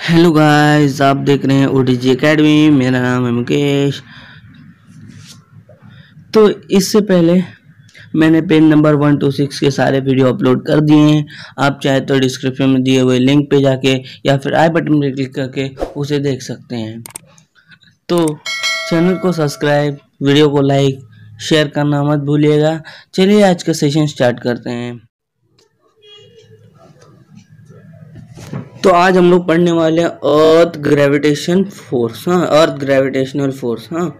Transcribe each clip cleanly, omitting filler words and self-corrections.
Hello guys, आप देख रहे हैं ओटीजी एकेडमी। मेरा नाम है मुकेश। तो इससे पहले मैंने पेज नंबर 1 to 6 के सारे वीडियो अपलोड कर दिए हैं। आप चाहे तो डिस्क्रिप्शन में दिए हुए लिंक पे जाके या फिर आई बटन पे क्लिक करके उसे देख सकते हैं। तो चैनल को सब्सक्राइब, वीडियो को लाइक, शेयर करना मत भूलिएगा। चलिए आज का सेशन स्टार्ट करते हैं। तो आज हम लोग पढ़ने वाले हैं अर्थ ग्रेविटेशन फोर्स। हाँ, अर्थ ग्रेविटेशनल फोर्स। हाँ,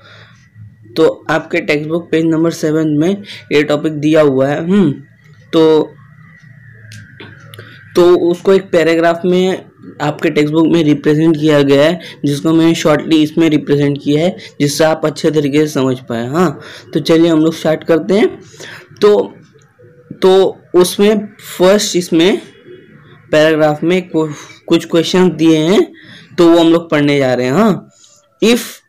तो आपके टेक्स्ट बुक पेज नंबर 7 में ये टॉपिक दिया हुआ है। तो उसको एक पैराग्राफ में आपके टेक्स्ट बुक में रिप्रेजेंट किया गया है, जिसको मैंने शॉर्टली इसमें रिप्रेजेंट किया है, जिससे आप अच्छे तरीके से समझ पाए। हाँ, तो चलिए हम लोग स्टार्ट करते हैं। तो उसमें फर्स्ट इसमें पैराग्राफ में कुछ क्वेश्चन दिए हैं, तो वो हम लोग पढ़ने जा रहे हैं। हाँ, if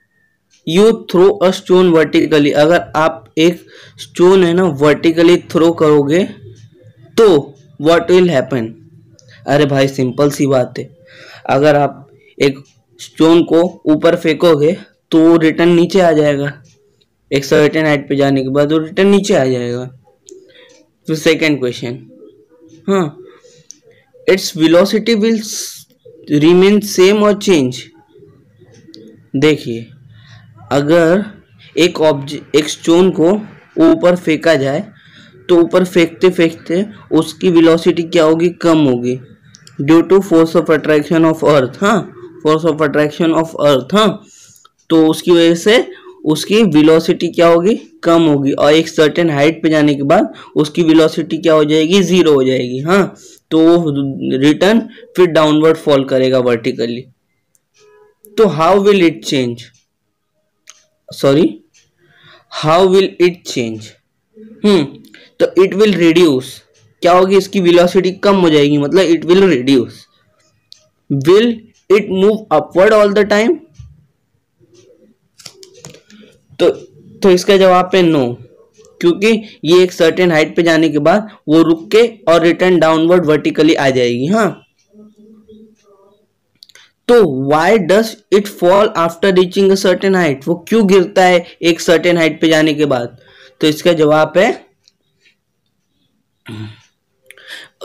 you throw a stone vertically, अगर आप एक स्टोन है ना वर्टिकली थ्रो करोगे तो व्हाट विल हैपन। अरे भाई, सिंपल सी बात है। अगर आप एक स्टोन को ऊपर फेंकोगे तो रिटर्न नीचे आ जाएगा। एक सर्टेन हाइट पे जाने के बाद वो रिटर्न नीचे आ जाएगा। तो सेकेंड क्वेश्चन, हाँ, its velocity will remain same or change। देखिए, अगर एक स्टोन को ऊपर फेंका जाए तो ऊपर फेंकते फेंकते उसकी वेलोसिटी क्या होगी, कम होगी, due to force of attraction of earth. हाँ, force of attraction of earth. हाँ, तो उसकी वजह से उसकी वेलोसिटी क्या होगी, कम होगी, और एक सर्टेन हाइट पे जाने के बाद उसकी वेलोसिटी क्या हो जाएगी, 0 हो जाएगी। हाँ, तो रिटर्न फिर डाउनवर्ड फॉल करेगा वर्टिकली। तो how will it change, how will it change. तो इट विल रिड्यूस, क्या होगी, इसकी वेलोसिटी कम हो जाएगी, मतलब it will reduce. Will it move upward all the time. तो इसका जवाब है नो, क्योंकि ये एक सर्टेन हाइट पे जाने के बाद वो रुक के और रिटर्न डाउनवर्ड वर्टिकली आ जाएगी। हाँ, तो why does it fall after reaching a certain height, वो क्यों गिरता है एक सर्टेन हाइट पे जाने के बाद। तो इसका जवाब है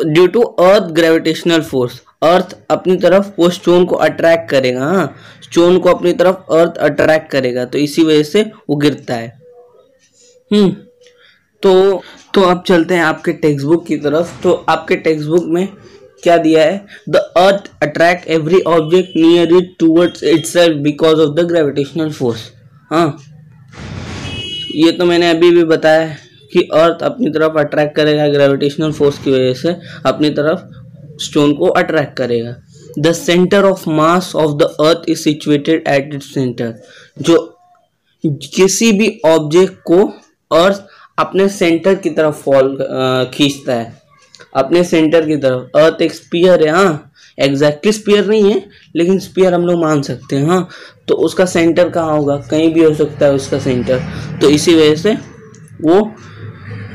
due to earth gravitational force. Earth अपनी तरफ वो स्टोन को अट्रैक्ट करेगा। हाँ, स्टोन को अपनी तरफ अर्थ अट्रैक्ट करेगा, तो इसी वजह से वो गिरता है। तो अब चलते हैं आपके टेक्स्ट बुक की तरफ। तो आपके टेक्स्ट बुक में क्या दिया है, the earth attract every object near it towards itself because of the gravitational force. हाँ, ये तो मैंने अभी भी बताया कि अर्थ अपनी तरफ अट्रैक्ट करेगा, ग्रेविटेशनल फोर्स की वजह से अपनी तरफ स्टोन को अट्रैक्ट करेगा। The centre of mass of the earth is situated at its centre. जो किसी भी ऑब्जेक्ट को अर्थ अपने सेंटर की तरफ खींचता है, अपने सेंटर की तरफ। अर्थ एक स्फीयर है। हाँ, एग्जैक्टली स्फीयर नहीं है, लेकिन स्फीयर हम लोग मान सकते हैं। हाँ, तो उसका सेंटर कहाँ होगा, कहीं भी हो सकता है उसका सेंटर, तो इसी वजह से वो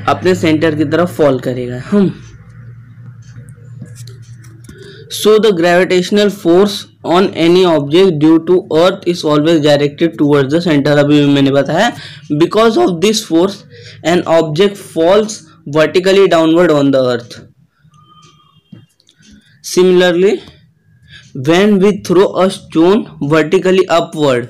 अपने सेंटर की तरफ फॉल करेगा। So the gravitational force on any object due to earth is always directed towards the center। अभी मैंने बताया, because of this force an object falls vertically downward on the earth। Similarly when we throw a stone vertically upward,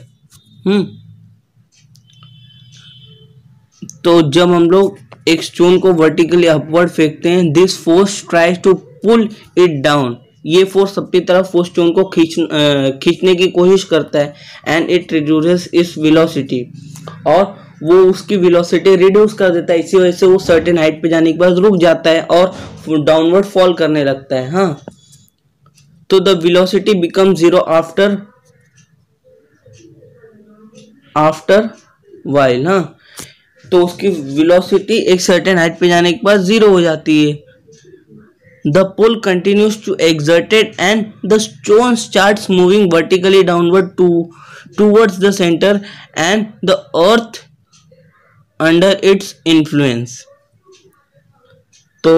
तो जब हम लोग एक stone को vertically upward फेंकते हैं, this force tries to pull it down. ये फोर्स अपनी तरफ वो स्टोन को खींचने की कोशिश करता है, and it reduces its velocity, और वो उसकी वेलोसिटी रिड्यूस कर देता है। इसी वजह से वो सर्टेन हाइट पे जाने के बाद रुक जाता है और डाउनवर्ड फॉल करने लगता है। हाँ, तो the velocity become 0 after while. हाँ, तो उसकी वेलोसिटी एक सर्टेन हाइट पे जाने के बाद 0 हो जाती है। The pull continues to exerted and the stone starts moving vertically downward towards the center and the earth under its influence। तो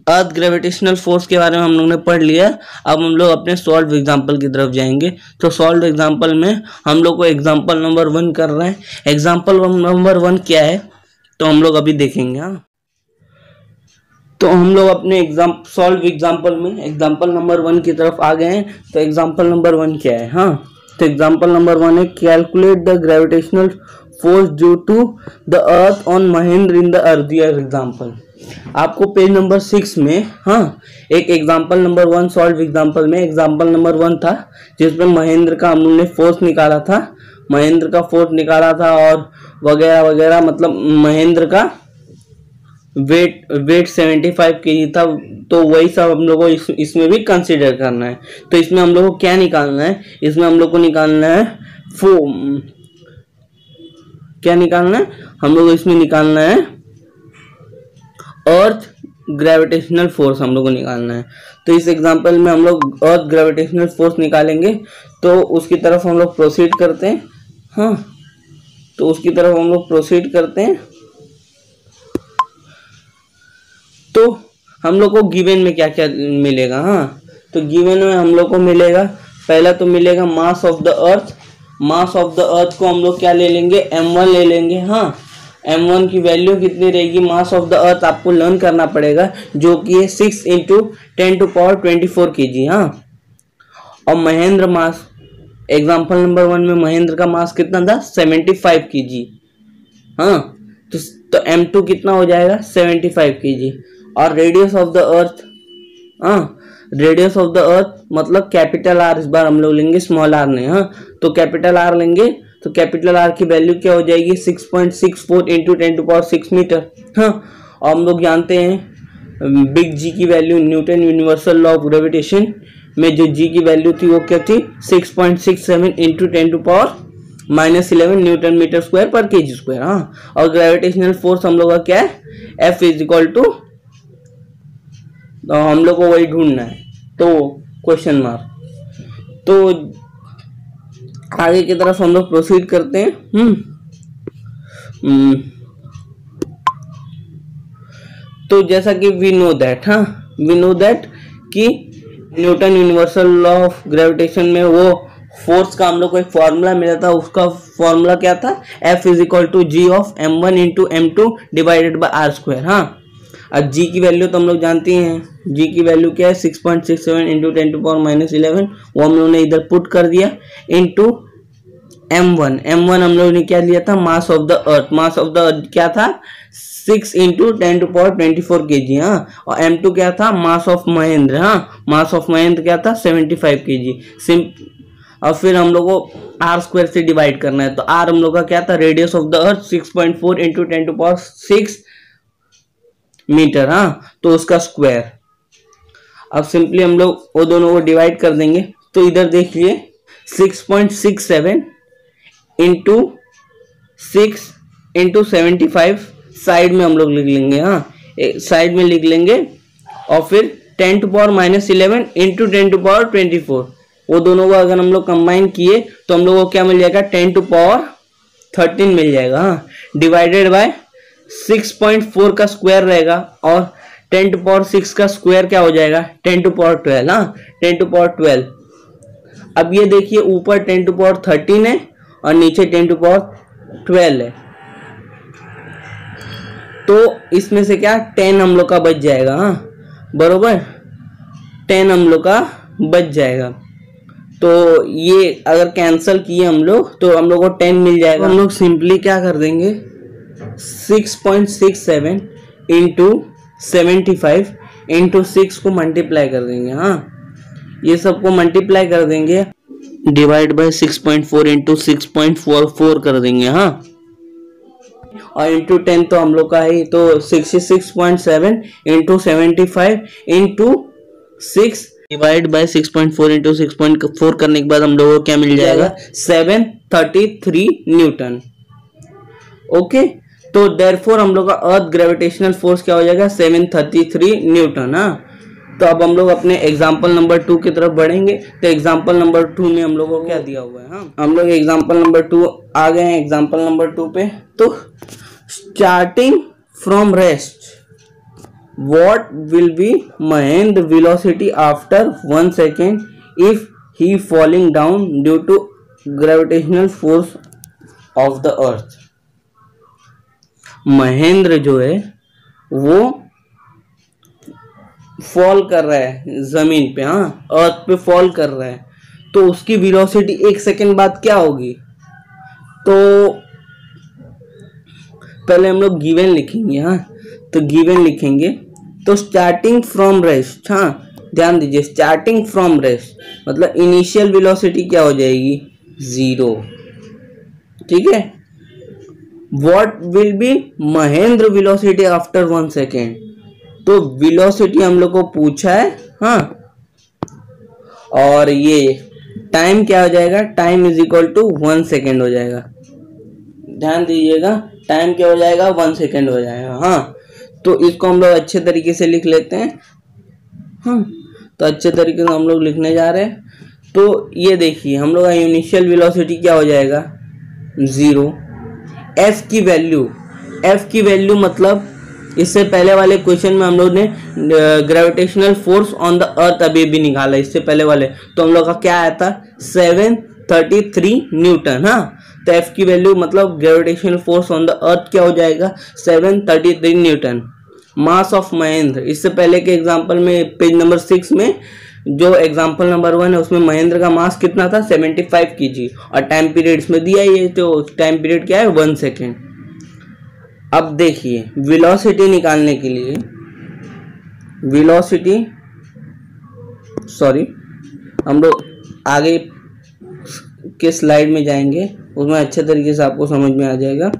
अर्थ ग्रेविटेशनल फोर्स के बारे में हम लोग ने पढ़ लिया। अब हम लोग अपने सॉल्व एग्जांपल की तरफ जाएंगे। तो सॉल्व एग्जांपल में हम लोग को एग्जांपल नंबर 1 कर रहे हैं। एग्जांपल नंबर 1 क्या है तो हम लोग अभी देखेंगे। हाँ, तो हम लोग अपने सॉल्व एग्जांपल में एग्जांपल नंबर 1 की तरफ आ गए हैं। तो एग्जांपल नंबर 1 क्या है? हाँ, तो एग्जांपल नंबर 1 है calculate the gravitational force due to the earth on Mahendra in the earlier example. आपको पेज नंबर 6 में हाँ एक एग्जांपल नंबर 1 सॉल्व एग्जांपल में एग्जांपल नंबर 1 था जिसमें महेंद्र का हम लोग ने फोर्स निकाला था, महेंद्र का फोर्स निकाला था और वगैरह वगैरह, मतलब महेंद्र का वेट 75 केजी था। तो वही सब हम लोग को इसमें भी कंसीडर करना है। तो इसमें हम लोग को क्या निकालना है? इसमें हम लोग को निकालना है क्या निकालना है? हम लोग इसमें निकालना है अर्थ ग्रेविटेशनल फोर्स हम लोग को निकालना है। तो इस एग्जांपल में हम लोग अर्थ ग्रेविटेशनल फोर्स निकालेंगे। तो उसकी तरफ हम लोग प्रोसीड करते हैं। हाँ, तो उसकी तरफ हम लोग प्रोसीड करते हैं। तो हम लोग को गिवन में क्या क्या मिलेगा? हाँ, तो गिवन में हम लोग को मिलेगा, पहला तो मिलेगा mass of the earth. Mass of the अर्थ को हम लोग क्या ले लेंगे? m1 ले लेंगे। हाँ, m1 की वैल्यू कितनी रहेगी? मास ऑफ द अर्थ आपको लर्न करना पड़ेगा, जो कि है 6 × 10⁻24 kg। हाँ, और महेंद्र मास एग्जांपल नंबर 1 में महेंद्र का मास कितना था? 75 kg। हाँ, तो m2 कितना हो जाएगा? 75 kg। और रेडियस ऑफ द अर्थ, हाँ, रेडियस ऑफ द अर्थ मतलब कैपिटल आर, इस बार हम लोग लेंगे स्मॉल आर नहीं। हाँ, तो कैपिटल आर लेंगे, तो कैपिटल आर की वैल्यू क्या हो जाएगी? 6.64 × 10⁻6 मीटर। हाँ, और हम लोग जानते हैं बिग जी की value Newton universal law of gravitation में जो जी की वैल्यू थी वो क्या थी? 6.67 × 10⁻11 न्यूटन मीटर स्क्वायर पर केजी स्क्वायर। हाँ, और ग्रेविटेशनल फोर्स हम लोग का क्या है? F = तो हम लोग को वही ढूंढना है, तो क्वेश्चन मार्क। तो आगे की तरफ हम लोग प्रोसीड करते हैं। तो जैसा कि वी नो दैट कि Newton universal law of gravitation में वो फोर्स का हम लोग को एक फॉर्मूला मिला था। उसका फॉर्मूला क्या था? F = G of m1 × m2 / r²। हाँ, अब जी की वैल्यू तो हम लोग जानते हैं। जी की वैल्यू क्या है? 6.67 × 10⁻11। वो हम लोग ने इधर पुट कर दिया इनटू m1। हम लोग ने क्या लिया था? Mass of the earth. Mass of the अर्थ क्या था? 6 × 10⁻24 kg। हाँ, और m2 क्या था? Mass of Mahendra. हाँ, मास ऑफ महेंद्र क्या था? 75 kg। और फिर हम लोग को r² से डिवाइड करना है। तो r हम लोग का क्या था? Radius of the earth 6.4 × 10⁻6 metre. हाँ, तो उसका स्क्वायर। अब सिंपली हम लोग वो दोनों को डिवाइड कर देंगे। तो इधर देखिए 6.67 × 6 × 75 साइड में हम लोग लिख लेंगे। हाँ, साइड में लिख लेंगे। और फिर 10⁻11 × 10⁻24 वो दोनों को अगर हम लोग कंबाइन किए तो हम लोग को क्या मिल जाएगा? 10⁻13 मिल जाएगा। हाँ, डिवाइडेड बाय 6.4 का स्क्वायर रहेगा और 10⁻6 का स्क्वायर क्या हो जाएगा? 10⁻12। हाँ, 10⁻12। अब ये देखिए ऊपर 10⁻13 है और नीचे 10⁻12 है। तो इसमें से क्या 10 हम लोग का बच जाएगा। हाँ, बरोबर 10 हम लोग का बच जाएगा। तो ये अगर कैंसिल किए हम लोग तो हम लोग को 10 मिल जाएगा। हम लोग सिंपली क्या कर देंगे? 6.67 × 75 × 6 को मल्टीप्लाई कर देंगे। हाँ, ये सबको मल्टीप्लाई कर देंगे, डिवाइड बाय 6.4 × 6.44 कर देंगे। हाँ, और इंटू 10 तो हम लोग का है, तो 66.7 × 75 × 6 डिवाइड बाय 6.4 × 6.4 करने के बाद हम लोगों को क्या मिल जाएगा? 733 न्यूटन। ओके, तो देयरफॉर हम लोग का अर्थ ग्रेविटेशनल फोर्स क्या हो जाएगा? 733 न्यूटन। हाँ, तो अब हम लोग अपने एग्जाम्पल नंबर 2 की तरफ बढ़ेंगे। तो एग्जाम्पल नंबर 2 में हम लोग को क्या दिया हुआ है? हाँ, हम लोग एग्जाम्पल नंबर 2 आ गए हैं। एग्जाम्पल नंबर 2 पे तो starting from rest what will be Mahendra velocity after 1 second if he falling down due to gravitational force of the earth। Mahendra जो है वो फॉल कर रहा है जमीन पे, हाँ अर्थ पे फॉल कर रहा है, तो उसकी वेलोसिटी 1 सेकेंड बाद क्या होगी। तो पहले हम लोग गिवन लिखेंगे, हाँ तो गिवन लिखेंगे तो स्टार्टिंग फ्रॉम रेस्ट, हाँ ध्यान दीजिए स्टार्टिंग फ्रॉम रेस्ट मतलब इनिशियल वेलोसिटी क्या हो जाएगी 0, ठीक है। What will be Mahendra velocity after 1 second, तो वेलोसिटी हम लोग को पूछा है, हाँ और ये टाइम क्या हो जाएगा, time is equal to 1 second हो जाएगा। ध्यान दीजिएगा टाइम क्या हो जाएगा 1 सेकेंड हो जाएगा, हाँ तो इसको हम लोग अच्छे तरीके से लिख लेते हैं, हाँ तो अच्छे तरीके से हम लोग लिखने जा रहे हैं। तो ये देखिए हम लोग का इनिशियल वेलोसिटी क्या हो जाएगा 0। एफ की वैल्यू मतलब इससे पहले वाले क्वेश्चन में हम लोग ने gravitational force on the earth अभी भी निकाला, इससे पहले वाले तो हम लोग का क्या आया था 733 न्यूटन, हाँ तो एफ की वैल्यू मतलब gravitational force on the earth क्या हो जाएगा 733 न्यूटन। मास ऑफ महेंद्र, इससे पहले के एग्जांपल में पेज नंबर 6 में जो एग्जांपल नंबर 1 है उसमें महेंद्र का मास कितना था 75 kg और टाइम पीरियड इसमें दिया ही है, तो टाइम पीरियड क्या है 1 सेकेंड। अब देखिए वेलोसिटी निकालने के लिए हम लोग आगे के स्लाइड में जाएंगे, उसमें अच्छे तरीके से आपको समझ में आ जाएगा।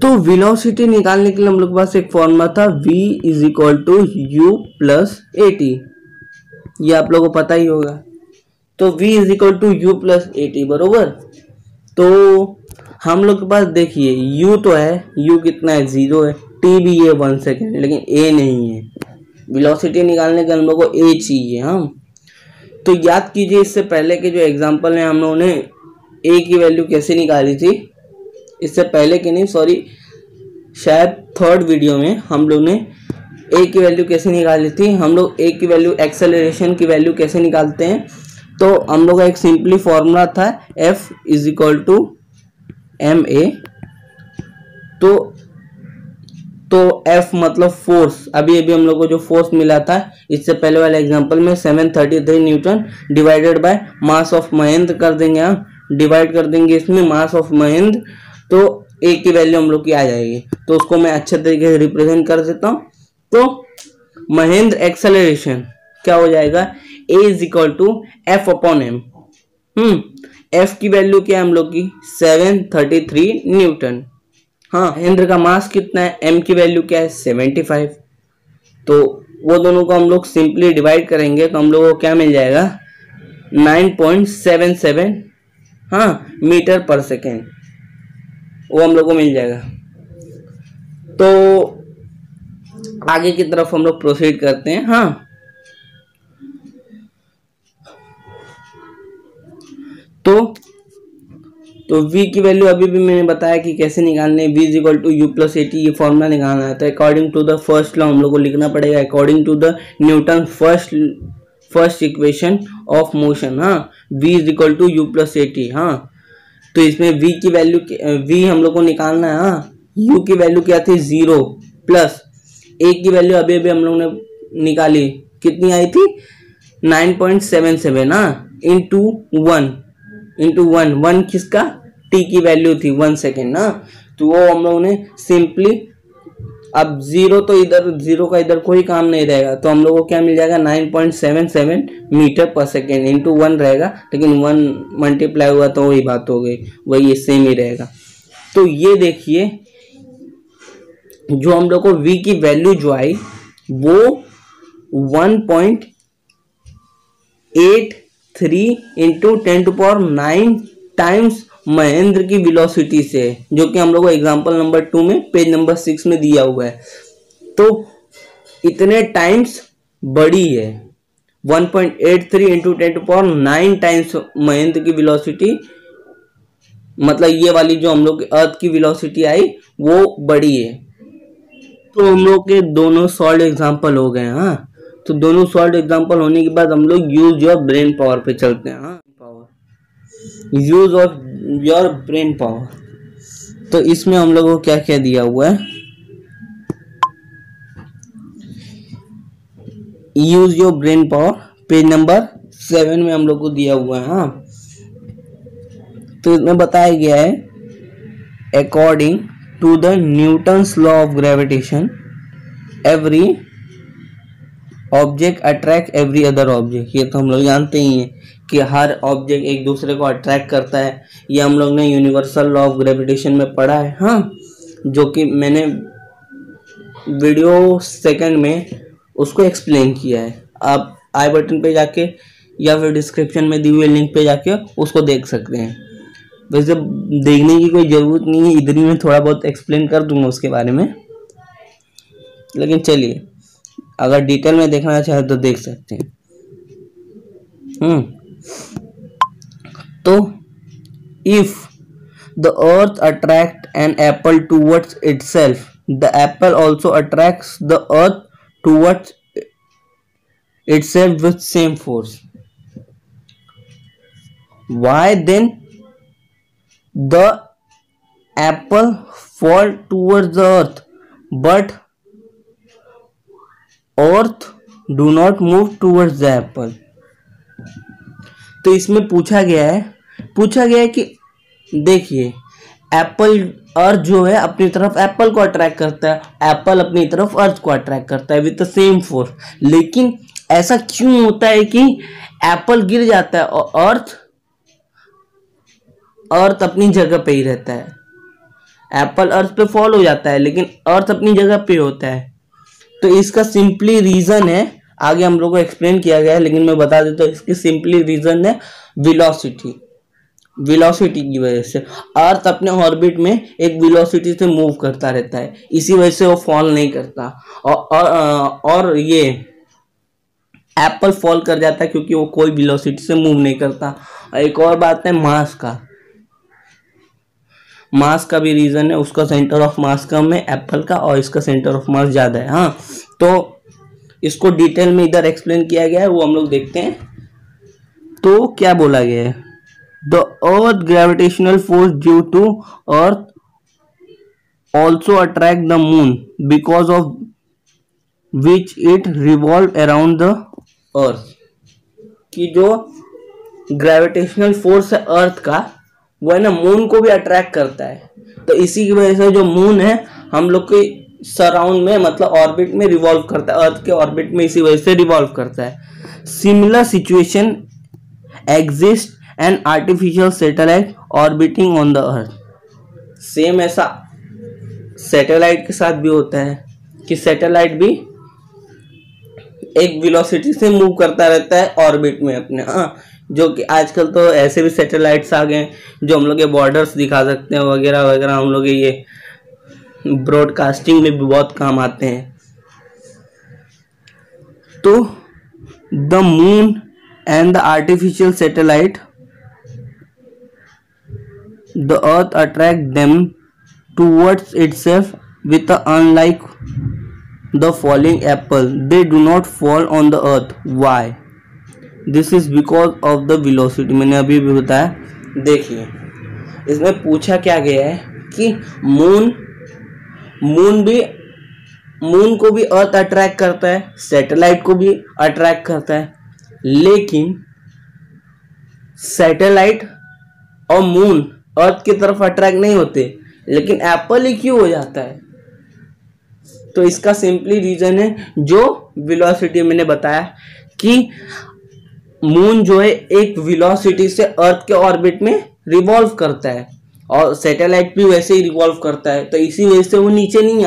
तो वेलोसिटी निकालने के लिए हम लोग के पास एक फॉर्मूला था v is equal to u plus a t, ये आप लोगों को पता ही होगा। तो v is equal to u plus a t बरोबर। तो हम लोग के पास देखिए u तो है, u कितना है 0 है, t भी है 1 सेकेंड लेकिन a नहीं है। वेलोसिटी निकालने के हम लोग को a चाहिए, हाँ तो याद कीजिए इससे पहले के जो एग्जांपल है हम लोगों ने a की वैल्यू कैसे निकाली थी, इससे पहले के नहीं सॉरी शायद थर्ड वीडियो में हम लोग ने a की वैल्यू कैसे निकाली थी। हम लोग a की वैल्यू एक्सेलरेशन की वैल्यू कैसे निकालते हैं, तो हम लोग का एक सिंपली फॉर्मूला था f is equal to m a. तो f मतलब फोर्स, अभी हम लोग को जो फोर्स मिला था इससे पहले वाले एग्जांपल में 733 Newton divided by mass of Mahendra कर देंगे, हम डिवाइड कर देंगे इसमें मास ऑफ महेंद्र, तो a की वैल्यू हम लोग की आ जाएगी। तो उसको मैं अच्छे तरीके से रिप्रेजेंट कर देता हूँ। तो महेंद्र एक्सेलरेशन क्या हो जाएगा a is equal to f upon m. f की वैल्यू क्या है हम लोग की 733 न्यूटन, हाँ महेंद्र का मास कितना है, m की वैल्यू क्या है 75। तो वो दोनों को हम लोग सिंपली डिवाइड करेंगे तो हम लोग को क्या मिल जाएगा 9.77 हाँ मीटर पर सेकेंड, वो हम लोग को मिल जाएगा। तो आगे की तरफ हम लोग प्रोसीड करते हैं, हाँ तो v की वैल्यू अभी भी मैंने बताया कि कैसे निकालने, v is equal to u plus a t, ये फॉर्मूला निकालना है। तो according to the first law हम लोग को लिखना पड़ेगा according to the Newton first equation of motion, हाँ v is equal to u plus a t, हाँ तो इसमें v की वैल्यू v हम लोग को निकालना है, हाँ u की वैल्यू क्या थी 0 प्लस a की वैल्यू अभी हम लोग ने निकाली कितनी आई थी 9.77 हाँ इंटू वन किसका t की वैल्यू थी 1 सेकेंड ना, तो वो हम लोगों ने सिंपली, अब 0 तो इधर 0 का इधर कोई काम नहीं रहेगा, तो हम लोगों को क्या मिल जाएगा 9.77 मीटर पर सेकेंड इंटू 1 रहेगा, लेकिन 1 मल्टीप्लाई हुआ तो वही बात हो गई, वही सेम ही रहेगा। तो ये देखिए जो हम लोग को v की वैल्यू जो आई वो 1.83 इंटू 10⁹ टाइम्स महेंद्र की वेलोसिटी से, जो कि हम लोग को एग्जांपल नंबर 2 में पेज नंबर 6 में दिया हुआ है। तो इतने टाइम्स बड़ी है 1.83 इंटू 10⁹ टाइम्स महेंद्र की वेलोसिटी, मतलब ये वाली जो हम लोग अर्थ की वेलोसिटी आई वो बड़ी है। तो हम लोग के दोनों सॉल्व एग्जांपल हो गए। हाँ, तो दोनों सॉल्व एग्जांपल होने के बाद हम लोग यूज योर ब्रेन पावर पे चलते हैं। हाँ, power, use of your brain power. तो इसमें हम लोगों को क्या क्या दिया हुआ है, use your brain power, page number 7 में हम लोग को दिया हुआ है। हाँ, तो इसमें बताया गया है according to the Newton's law of gravitation every object attract every other object. ये तो हम लोग जानते ही हैं कि हर ऑब्जेक्ट एक दूसरे को अट्रैक्ट करता है। ये हम लोग ने यूनिवर्सल लॉ ऑफ ग्रेविटेशन में पढ़ा है। हाँ, जो कि मैंने वीडियो सेकंड में उसको एक्सप्लेन किया है। आप आई बटन पे जाके या फिर डिस्क्रिप्शन में दी हुई लिंक पे जाके उसको देख सकते हैं। वैसे देखने की कोई ज़रूरत नहीं है, इधर ही मैं थोड़ा बहुत एक्सप्लेन कर दूंगा उसके बारे में। लेकिन चलिए, अगर डिटेल में देखना चाहे तो देख सकते हैं। तो if the earth attract an apple towards itself, the apple also attracts the earth towards itself with same force. Why then the apple fall towards the earth but earth do not move towards the apple? तो इसमें पूछा गया है कि देखिए, Apple, अर्थ जो है अपनी तरफ एप्पल को अट्रैक्ट करता है, एप्पल अपनी तरफ अर्थ को अट्रैक्ट करता है विद द सेम फोर्स। लेकिन ऐसा क्यों होता है कि एप्पल गिर जाता है और अर्थ अपनी जगह पे ही रहता है? एप्पल अर्थ पे फॉल हो जाता है लेकिन अर्थ अपनी जगह पे होता है। तो इसका सिंपली रीजन है, आगे हम लोग को एक्सप्लेन किया गया है लेकिन मैं बता देता हूँ, इसकी सिंपली रीजन है वेलोसिटी की वजह से। अर्थ अपने ऑर्बिट में एक वेलोसिटी से मूव करता रहता है, इसी वजह से वो फॉल नहीं करता। और ये एप्पल फॉल कर जाता है क्योंकि वो कोई वेलोसिटी से मूव नहीं करता। एक और बात है मास का भी रीजन है, उसका सेंटर ऑफ मास कम है एप्पल का और इसका सेंटर ऑफ मास ज्यादा है। हाँ, तो इसको डिटेल में इधर एक्सप्लेन किया गया है, वो हम लोग देखते हैं। तो क्या बोला गया है, the earth gravitational force due to earth also attract the moon because of which it revolve around the earth. कि जो ग्रेविटेशनल फोर्स है अर्थ का, वो है ना मून को भी अट्रैक्ट करता है। तो इसी की वजह से जो मून है हम लोग के सराउंड में, मतलब ऑर्बिट में रिवॉल्व करता है, अर्थ के ऑर्बिट में इसी वजह से रिवॉल्व करता है। Similar situation exist an artificial satellite orbiting on the earth. Same ऐसा सैटेलाइट के साथ भी होता है कि सैटेलाइट भी एक वेलोसिटी से मूव करता रहता है ऑर्बिट में अपने। हाँ, जो कि आजकल तो ऐसे भी सैटेलाइट्स आ गए जो हम लोग के बॉर्डर्स दिखा सकते हैं वगैरह वगैरह। हम लोग ये ब्रॉडकास्टिंग में भी बहुत काम आते हैं। तो the moon and the artificial satellite, the earth attract them towards itself with unlike the falling apple, they do not fall on the earth. Why? This is because of the velocity. मैंने अभी भी बताया। देखिए, इसमें पूछा क्या गया है कि मून को भी अर्थ अट्रैक्ट करता है, सैटेलाइट को भी अट्रैक्ट करता है, लेकिन सैटेलाइट और मून अर्थ की तरफ अट्रैक्ट नहीं होते, लेकिन एप्पल ही क्यों हो जाता है? तो इसका सिंपली रीजन है जो वेलोसिटी मैंने बताया कि मून जो है एक वेलोसिटी से अर्थ के ऑर्बिट में रिवॉल्व करता है और सैटेलाइट भी वैसे ही रिवॉल्व करता है। तो इसी वजह से वो नीचे नहीं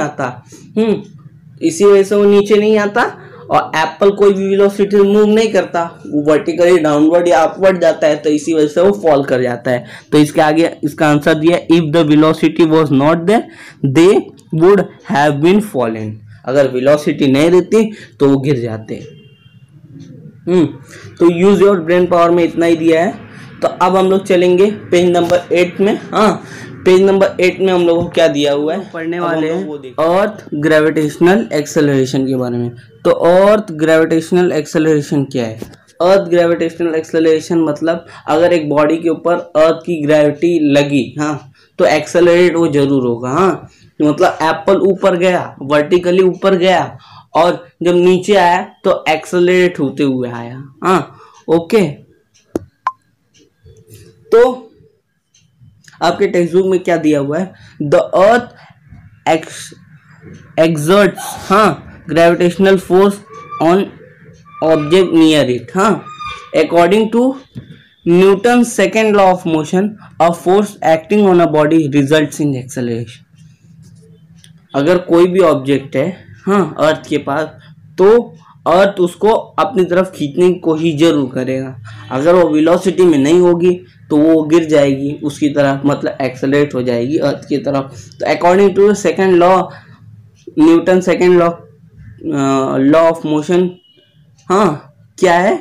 आता। और एप्पल कोई भी वेलोसिटी मूव नहीं करता, वो वर्टिकली डाउनवर्ड या अपवर्ड जाता है, तो इसी वजह से वो फॉल कर जाता है। तो इसके आगे इसका आंसर दिया, if the velocity was not there they would have been fallen. अगर वेलोसिटी नहीं रहती तो वो गिर जाते। तो यूज योर ब्रेन पावर में इतना ही दिया है। तो अब हम लोग चलेंगे पेज नंबर 8 में। हाँ, पेज नंबर 8 में हम लोगों को क्या दिया हुआ है, पढ़ने वाले हैं अर्थ ग्रेविटेशनल एक्सेलरेशन के बारे में। तो अर्थ ग्रेविटेशनल एक्सेलरेशन क्या है? अर्थ ग्रेविटेशनल एक्सेलरेशन मतलब अगर एक बॉडी के ऊपर अर्थ की ग्रेविटी लगी, हाँ, तो एक्सेलरेट वो जरूर होगा। हाँ, मतलब एप्पल ऊपर गया, वर्टिकली ऊपर गया, और जब नीचे आया तो एक्सेलरेट होते हुए आया। हाँ, ओके। तो आपके टेक्स्ट बुक में क्या दिया हुआ है? द अर्थ एक्सर्ट्स, हाँ, gravitational force on object near it. हाँ, according to Newton second law of motion, a force acting on a body results in acceleration. अगर कोई भी ऑब्जेक्ट है, हाँ, अर्थ के पास, तो अर्थ उसको अपनी तरफ खींचने की कोशिश जरूर करेगा। अगर वो वेलोसिटी में नहीं होगी तो वो गिर जाएगी उसकी तरफ, मतलब एक्सेलरेट हो जाएगी अर्थ की तरफ। तो according to second law, Newton second law of motion, हाँ, क्या है?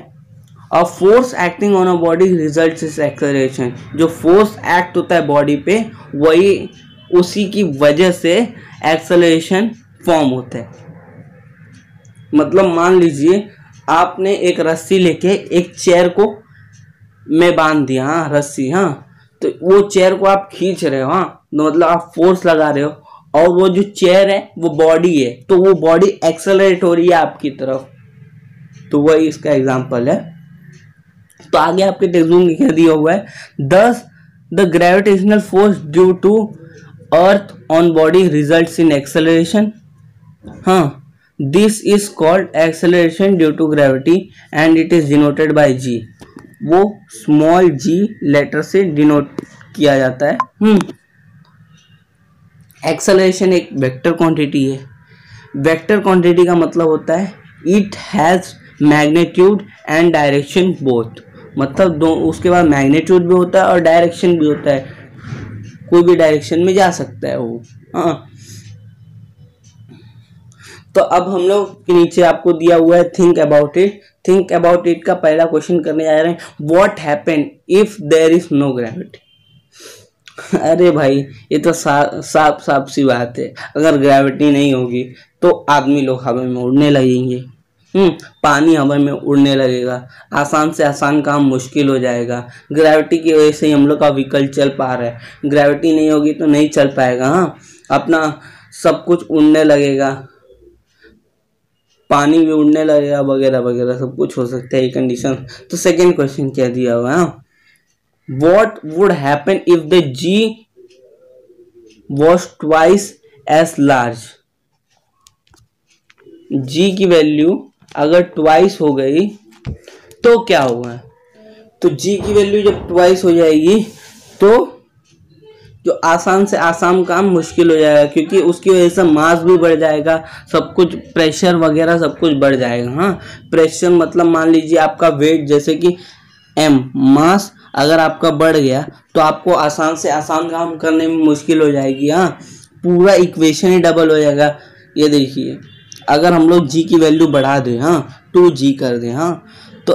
A force acting on a body results is acceleration. जो फोर्स एक्ट होता है बॉडी पे, वही उसी की वजह से एक्सेलरेशन फॉर्म होता है। मतलब मान लीजिए आपने एक रस्सी लेके एक चेयर को में बांध दिया, हाँ, रस्सी, हाँ, तो वो चेयर को आप खींच रहे हो, हाँ, तो मतलब आप फोर्स लगा रहे हो, और वो जो चेयर है वो बॉडी है, तो वो बॉडी एक्सेलरेट हो रही है आपकी तरफ। तो वही इसका एग्जांपल है। तो आगे आपके टेक्स्ट बुक में क्या दिया हुआ है? Thus the gravitational force due to earth on body results in acceleration. हाँ, this is called acceleration due to gravity and it is denoted by g. वो स्मॉल जी लेटर से डिनोट किया जाता है। एक्सेलरेशन एक वेक्टर क्वांटिटी है। Vector quantity का मतलब होता है it has magnitude and direction both. मतलब दो, उसके बाद मैग्नीट्यूड भी होता है और डायरेक्शन भी होता है, कोई भी डायरेक्शन में जा सकता है वो। हाँ, तो अब हम लोग के नीचे आपको दिया हुआ है think about it. Think about it का पहला क्वेश्चन करने जा रहे हैं, what happen if there is no gravity. अरे भाई, ये तो साफ साफ सी बात है। अगर ग्रेविटी नहीं होगी तो आदमी लोग हवा में उड़ने लगेंगे, पानी हवा में उड़ने लगेगा, आसान से आसान काम मुश्किल हो जाएगा। ग्रेविटी की वजह से ही हम लोग का व्हीकल चल पा रहा है। ग्रेविटी नहीं होगी तो नहीं चल पाएगा। हाँ, अपना सब कुछ उड़ने लगेगा, पानी भी उड़ने लगेगा, वगैरह वगैरह सब कुछ हो सकता है ये कंडीशन। तो सेकेंड क्वेश्चन क्या दिया हुआ है? What would happen if the G was twice as large. G की वैल्यू अगर ट्वाइस हो गई तो क्या होगा? तो जी की वैल्यू जब ट्वाइस हो जाएगी तो जो आसान से आसान काम मुश्किल हो जाएगा, क्योंकि उसकी वजह से मास भी बढ़ जाएगा, सब कुछ प्रेशर वगैरह सब कुछ बढ़ जाएगा। हाँ, प्रेशर मतलब मान लीजिए आपका वेट जैसे कि m, मास अगर आपका बढ़ गया तो आपको आसान से आसान काम करने में मुश्किल हो जाएगी। हाँ, पूरा इक्वेशन ही डबल हो जाएगा। ये देखिए, अगर हम लोग g की वैल्यू बढ़ा दें, हाँ, 2g कर दें, हाँ, तो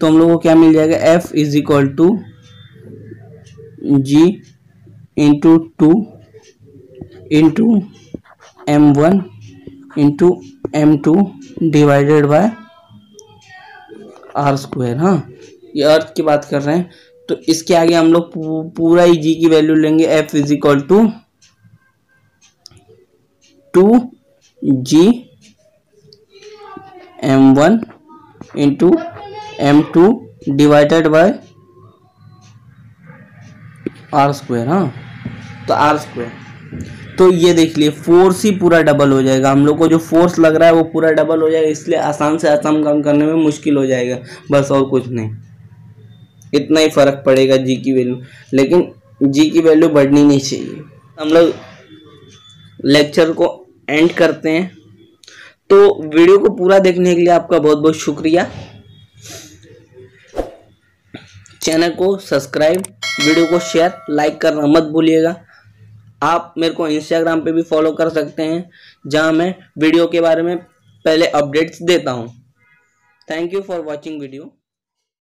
तो हम लोग को क्या मिल जाएगा? F is equal to G into 2 into m1 into m2 divided by r²। हाँ, ये अर्थ की बात कर रहे हैं, तो इसके आगे हम लोग पूरा ही g की वैल्यू लेंगे। F is equal to 2g m1 into m2 divided by r²। हाँ, तो r²। तो ये देख लिए फोर्स ही पूरा डबल हो जाएगा। हम लोग को जो फोर्स लग रहा है वो पूरा डबल हो जाएगा, इसलिए आसान से आसान काम करने में मुश्किल हो जाएगा, बस और कुछ नहीं। इतना ही फर्क पड़ेगा जी की वैल्यू, लेकिन जी की वैल्यू बढ़नी नहीं चाहिए। हम लोग लेक्चर को एंड करते हैं। तो वीडियो को पूरा देखने के लिए आपका बहुत बहुत शुक्रिया। चैनल को सब्सक्राइब, वीडियो को शेयर, लाइक करना मत भूलिएगा। आप मेरे को इंस्टाग्राम पे भी फॉलो कर सकते हैं, जहां मैं वीडियो के बारे में पहले अपडेट्स देता हूं। Thank you for watching video.